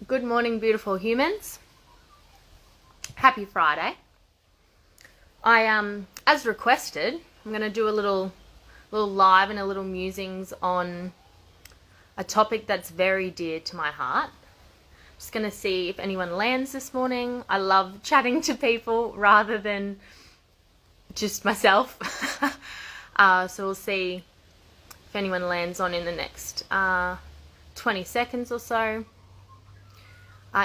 Good morning, beautiful humans. Happy Friday. As requested, I'm going to do a little live and a little musings on a topic that's very dear to my heart. Just going to see if anyone lands this morning. I love chatting to people rather than just myself. So we'll see if anyone lands on in the next 20 seconds or so.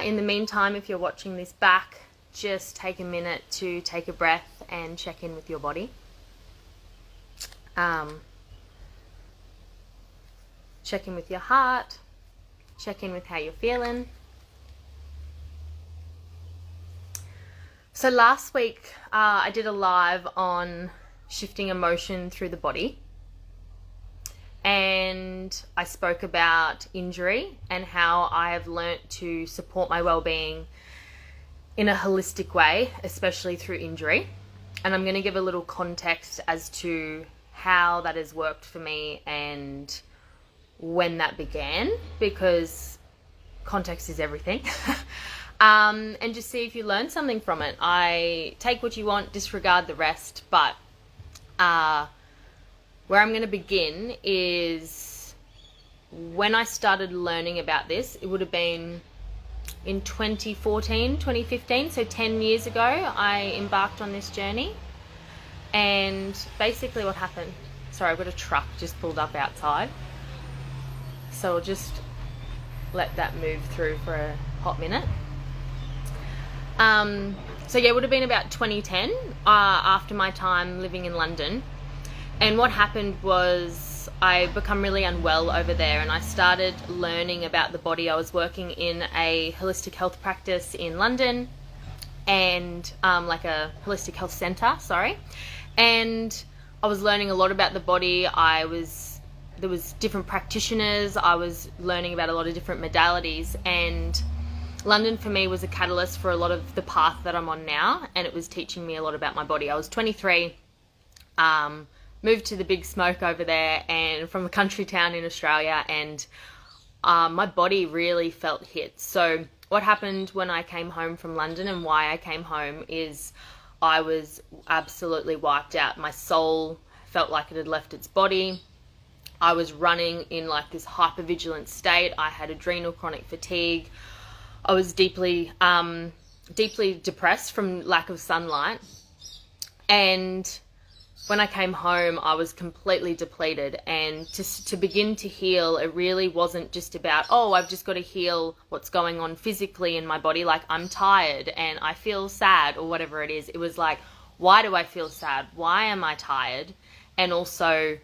In the meantime, if you're watching this back, just take a minute to take a breath and check in with your body. Check in with your heart. Check in with how you're feeling. So last week, I did a live on shifting emotion through the body. And I spoke about injury and how I have learnt to support my well-being in a holistic way, especially through injury. And I'm going to give a little context as to how that has worked for me and when that began, because context is everything. And just see if you learn something from it. I take what you want, disregard the rest, but where I'm going to begin is when I started learning about this. It would have been in 2014, 2015, so 10 years ago, I embarked on this journey. And basically what happened, sorry, I've got a truck just pulled up outside, so I'll just let that move through for a hot minute. So yeah, it would have been about 2010, after my time living in London. And what happened was I become really unwell over there, and I started learning about the body. I was working in a holistic health practice in London, and like a holistic health centre, and I was learning a lot about the body. There was different practitioners. I was learning about a lot of different modalities, and London for me was a catalyst for a lot of the path that I'm on now, and it was teaching me a lot about my body. I was 23, moved to the big smoke over there, and from a country town in Australia, and my body really felt hit. So what happened when I came home from London, and why I came home, is I was absolutely wiped out. My soul felt like it had left its body. I was running in like this hypervigilant state. I had adrenal chronic fatigue. I was deeply depressed from lack of sunlight. And when I came home, I was completely depleted, and to begin to heal, it really wasn't just about, oh, I've just got to heal what's going on physically in my body, like I'm tired and I feel sad or whatever it is. It was like, why do I feel sad? Why am I tired? And also,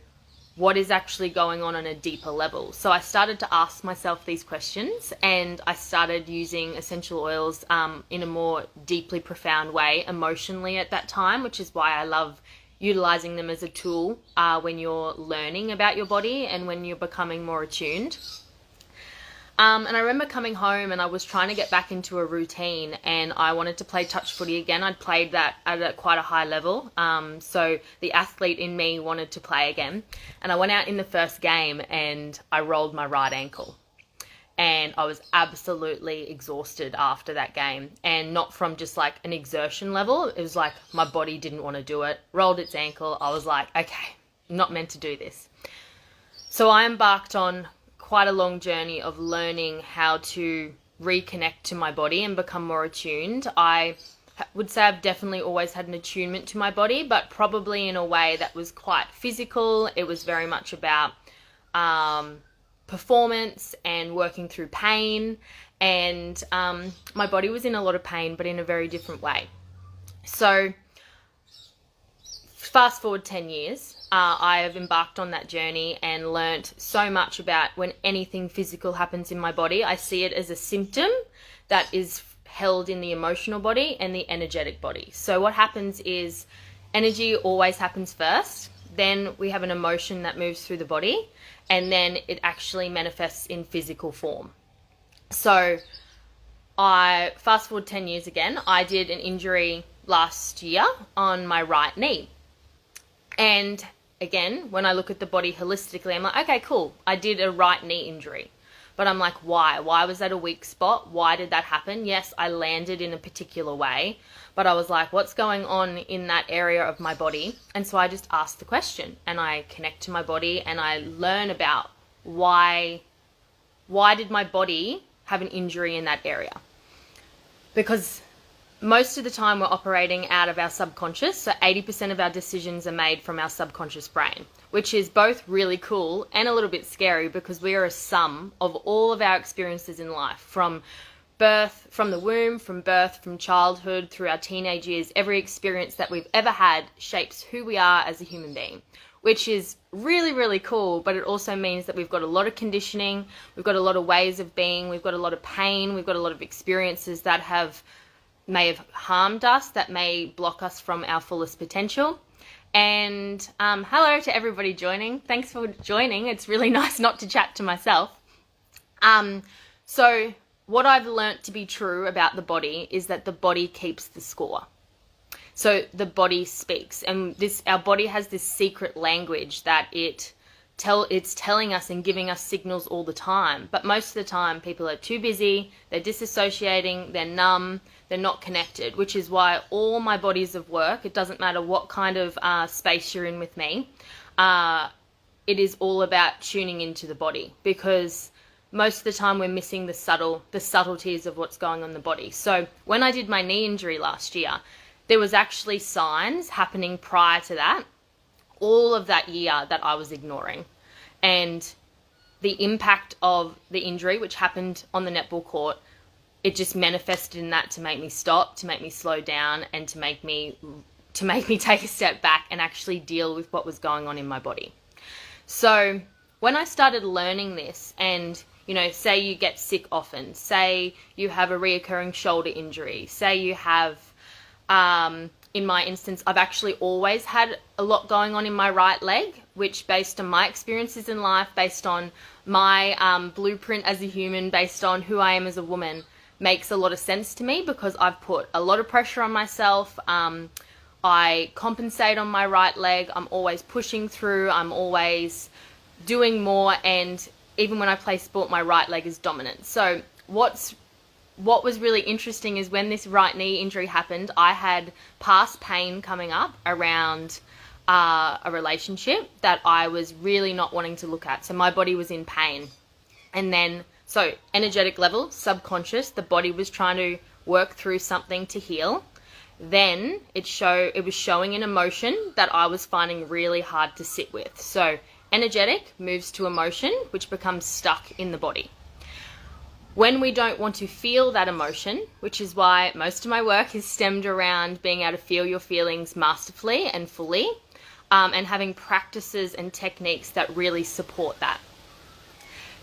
what is actually going on a deeper level? So I started to ask myself these questions, and I started using essential oils in a more deeply profound way emotionally at that time, which is why I love utilizing them as a tool when you're learning about your body and when you're becoming more attuned. And I remember coming home, and I was trying to get back into a routine, and I wanted to play touch footy again. I'd played that at quite a high level. So the athlete in me wanted to play again. And I went out in the first game and I rolled my right ankle. And I was absolutely exhausted after that game, and not from just like an exertion level. It was like my body didn't want to do it, rolled its ankle. I was like, okay, I'm not meant to do this. So I embarked on quite a long journey of learning how to reconnect to my body and become more attuned. I would say I've definitely always had an attunement to my body, but probably in a way that was quite physical. It was very much about performance and working through pain, and my body was in a lot of pain, but in a very different way. So fast forward 10 years, I have embarked on that journey and learnt so much about when anything physical happens in my body, I see it as a symptom that is held in the emotional body and the energetic body. So what happens is energy always happens first, then we have an emotion that moves through the body, and then it actually manifests in physical form. So I fast forward 10 years again, I did an injury last year on my right knee. And again, when I look at the body holistically, I'm like, okay, cool, I did a right knee injury. but I'm like, why? Why was that a weak spot? Why did that happen? Yes, I landed in a particular way, but I was like, what's going on in that area of my body? And so I just ask the question, and I connect to my body, and I learn about why did my body have an injury in that area? Because most of the time we're operating out of our subconscious, so 80% of our decisions are made from our subconscious brain, which is both really cool and a little bit scary, because we are a sum of all of our experiences in life, from birth, from the womb, from birth, from childhood, through our teenage years. Every experience that we've ever had shapes who we are as a human being, which is really, really cool, but it also means that we've got a lot of conditioning, we've got a lot of ways of being, we've got a lot of pain, we've got a lot of experiences that may have harmed us, that may block us from our fullest potential. And hello to everybody joining. Thanks for joining. It's really nice not to chat to myself. So what I've learnt to be true about the body is that the body keeps the score. So the body speaks, and our body has this secret language that it's telling us and giving us signals all the time. But most of the time people are too busy, they're disassociating, they're numb, they're not connected, which is why all my bodies of work, it doesn't matter what kind of space you're in with me, it is all about tuning into the body, because most of the time we're missing the subtleties of what's going on in the body. So when I did my knee injury last year, there was actually signs happening prior to that, all of that year, that I was ignoring. And the impact of the injury, which happened on the netball court, it just manifested in that to make me stop, to make me slow down, and to make me take a step back and actually deal with what was going on in my body. So when I started learning this, and say you get sick often, say you have a reoccurring shoulder injury, say you have in my instance, I've actually always had a lot going on in my right leg, which, based on my experiences in life, based on my blueprint as a human, based on who I am as a woman, makes a lot of sense to me, because I've put a lot of pressure on myself. I compensate on my right leg. I'm always pushing through. I'm always doing more. And even when I play sport, my right leg is dominant. So what was really interesting is when this right knee injury happened, I had past pain coming up around a relationship that I was really not wanting to look at. So my body was in pain. And then, so energetic level, subconscious, the body was trying to work through something to heal. Then it was showing an emotion that I was finding really hard to sit with. So energetic moves to emotion, which becomes stuck in the body. When we don't want to feel that emotion, which is why most of my work is stemmed around being able to feel your feelings masterfully and fully, and having practices and techniques that really support that.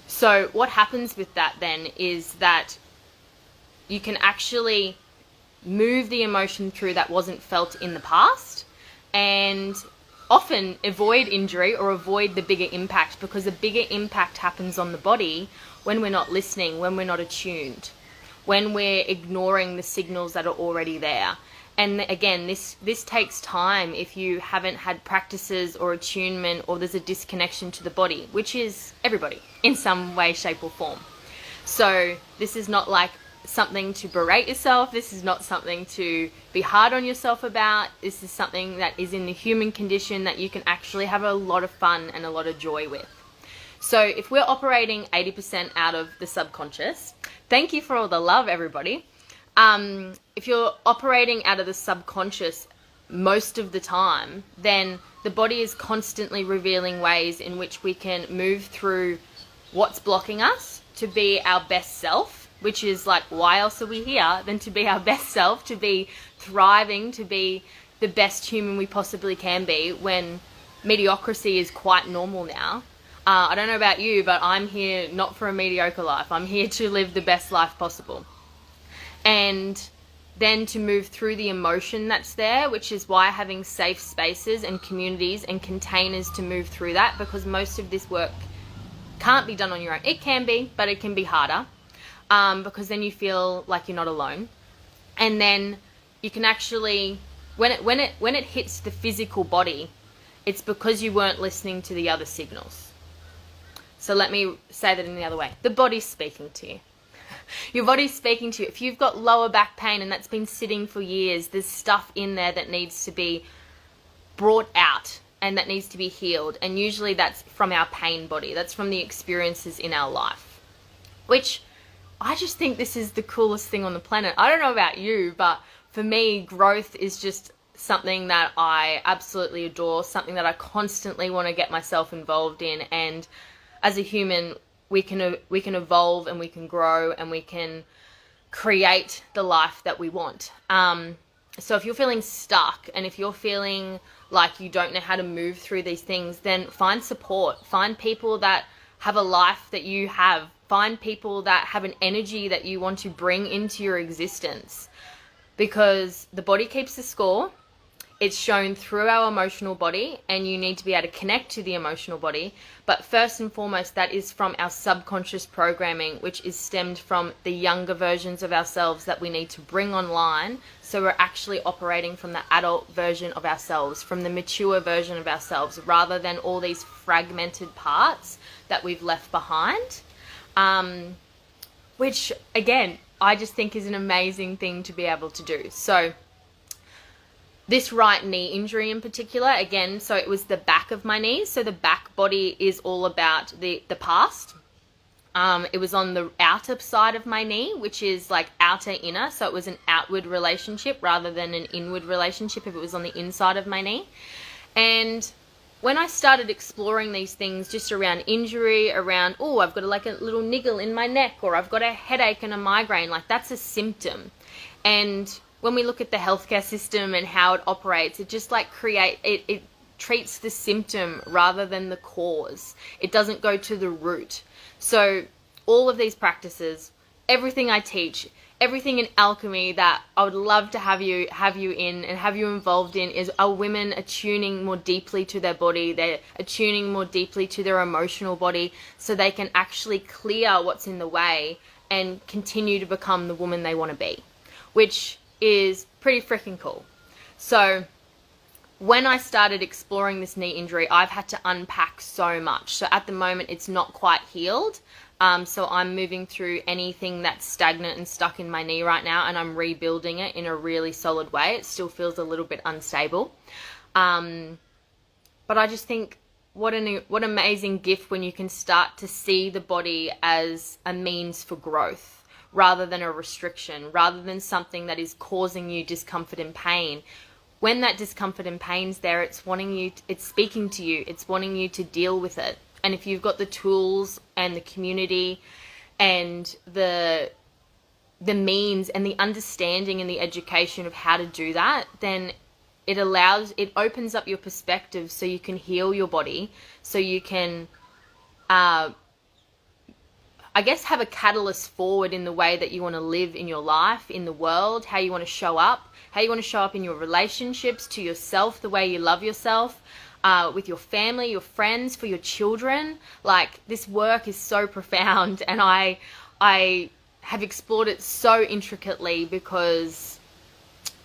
So what happens with that then is that you can actually move the emotion through that wasn't felt in the past, and often avoid injury or avoid the bigger impact, because the bigger impact happens on the body when we're not listening, when we're not attuned, when we're ignoring the signals that are already there. And again, this takes time if you haven't had practices or attunement, or there's a disconnection to the body, which is everybody in some way, shape or form. So this is not like something to berate yourself. This is not something to be hard on yourself about. This is something that is in the human condition that you can actually have a lot of fun and a lot of joy with. So if we're operating 80% out of the subconscious, thank you for all the love, everybody. If you're operating out of the subconscious most of the time, then the body is constantly revealing ways in which we can move through what's blocking us to be our best self, which is like, why else are we here than to be our best self, to be thriving, to be the best human we possibly can be, when mediocrity is quite normal now. I don't know about you, but I'm here not for a mediocre life. I'm here to live the best life possible. And then to move through the emotion that's there, which is why having safe spaces and communities and containers to move through that, because most of this work can't be done on your own. It can be, but it can be harder, because then you feel like you're not alone. And then you can actually, when it hits the physical body, it's because you weren't listening to the other signals. So let me say that in the other way. The body's speaking to you. Your body's speaking to you. If you've got lower back pain and that's been sitting for years, there's stuff in there that needs to be brought out and that needs to be healed. And usually that's from our pain body. That's from the experiences in our life, which I just think this is the coolest thing on the planet. I don't know about you, but for me, growth is just something that I absolutely adore, something that I constantly want to get myself involved in. And as a human, we can evolve and we can grow and we can create the life that we want. So if you're feeling stuck and if you're feeling like you don't know how to move through these things, then find support. Find people that have a life that you have. Find people that have an energy that you want to bring into your existence, because the body keeps the score. It's shown through our emotional body, and you need to be able to connect to the emotional body. But first and foremost, that is from our subconscious programming, which is stemmed from the younger versions of ourselves that we need to bring online. So we're actually operating from the adult version of ourselves, from the mature version of ourselves, rather than all these fragmented parts that we've left behind. Which, again, I just think is an amazing thing to be able to do. So this right knee injury in particular, again, so it was the back of my knee. So the back body is all about the past. It was on the outer side of my knee, which is like outer inner. So it was an outward relationship rather than an inward relationship if it was on the inside of my knee. And when I started exploring these things just around injury, around, oh, I've got like a little niggle in my neck, or I've got a headache and a migraine, like that's a symptom. And when we look at the healthcare system and how it operates, it just like it treats the symptom rather than the cause. It doesn't go to the root. So all of these practices, everything I teach, everything in alchemy that I would love to have you in and have you involved in is our women attuning more deeply to their body. They're attuning more deeply to their emotional body so they can actually clear what's in the way and continue to become the woman they want to be, which is pretty freaking cool. So when I started exploring this knee injury, I've had to unpack so much. So at the moment, it's not quite healed. So I'm moving through anything that's stagnant and stuck in my knee right now, and I'm rebuilding it in a really solid way. It still feels a little bit unstable. But I just think what amazing gift when you can start to see the body as a means for growth rather than a restriction, rather than something that is causing you discomfort and pain. When that discomfort and pain's there, it's speaking to you, it's wanting you to deal with it. And if you've got the tools and the community and the means and the understanding and the education of how to do that, then it opens up your perspective so you can heal your body, so you can I guess have a catalyst forward in the way that you want to live in your life, in the world, how you want to show up in your relationships, to yourself, the way you love yourself, with your family, your friends, for your children. Like, this work is so profound, and I have explored it so intricately because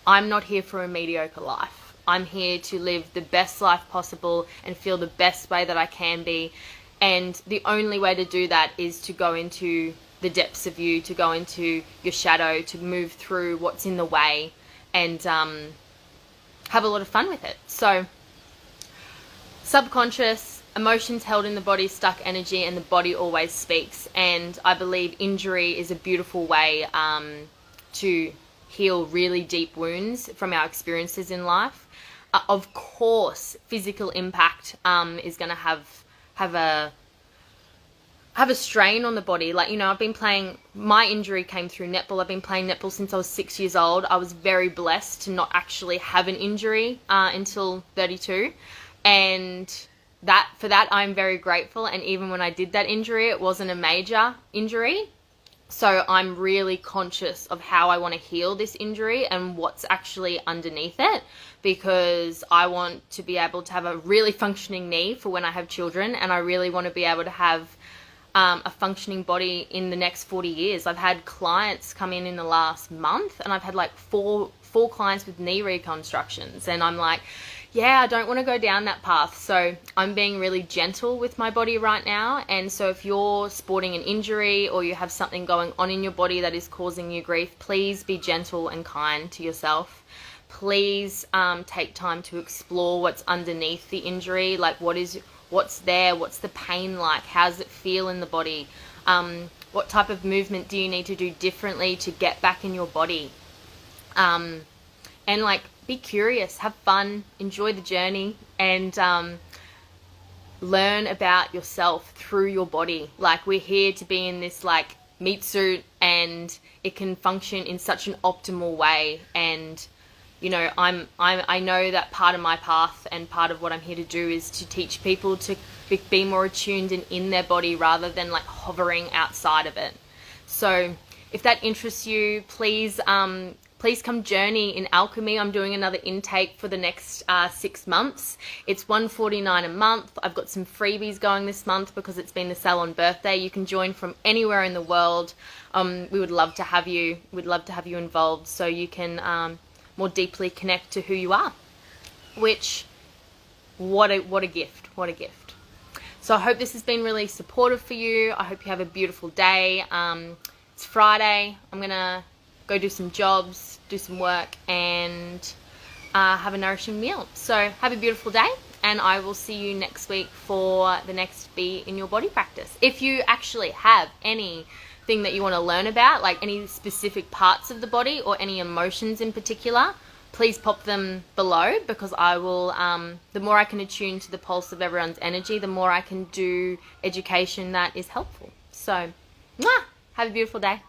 I'm not here for a mediocre life. I'm here to live the best life possible and feel the best way that I can be. And the only way to do that is to go into the depths of you, to go into your shadow, to move through what's in the way and have a lot of fun with it. So subconscious, emotions held in the body, stuck energy, and the body always speaks. And I believe injury is a beautiful way to heal really deep wounds from our experiences in life. Of course, physical impact is going to have a strain on the body. Like, I've been playing, my injury came through netball. I've been playing netball since I was 6 years old. I was very blessed to not actually have an injury until 32. And for that, I'm very grateful. And even when I did that injury, it wasn't a major injury. So I'm really conscious of how I want to heal this injury and what's actually underneath it, because I want to be able to have a really functioning knee for when I have children, and I really want to be able to have a functioning body in the next 40 years. I've had clients come in the last month, and I've had like four clients with knee reconstructions, and I'm like, yeah, I don't want to go down that path. So I'm being really gentle with my body right now. And so if you're sporting an injury or you have something going on in your body that is causing you grief, please be gentle and kind to yourself. Please take time to explore what's underneath the injury, like what's there, what's the pain like, how does it feel in the body, what type of movement do you need to do differently to get back in your body, and like be curious, have fun, enjoy the journey, and learn about yourself through your body. Like, we're here to be in this like meat suit, and it can function in such an optimal way. And you know, I know that part of my path and part of what I'm here to do is to teach people to be more attuned and in their body rather than like hovering outside of it. So if that interests you, please come journey in alchemy. I'm doing another intake for the next 6 months. It's $149 a month. I've got some freebies going this month because it's been the salon birthday. You can join from anywhere in the world. We would love to have you. We'd love to have you involved so you can more deeply connect to who you are. Which, what a gift. What a gift. So I hope this has been really supportive for you. I hope you have a beautiful day. It's Friday. I'm going to go do some jobs, do some work, and have a nourishing meal. So have a beautiful day, and I will see you next week for the next Be in Your Body practice. If you actually have anything that you want to learn about, like any specific parts of the body or any emotions in particular, please pop them below, because I will, the more I can attune to the pulse of everyone's energy, the more I can do education that is helpful. So, have a beautiful day.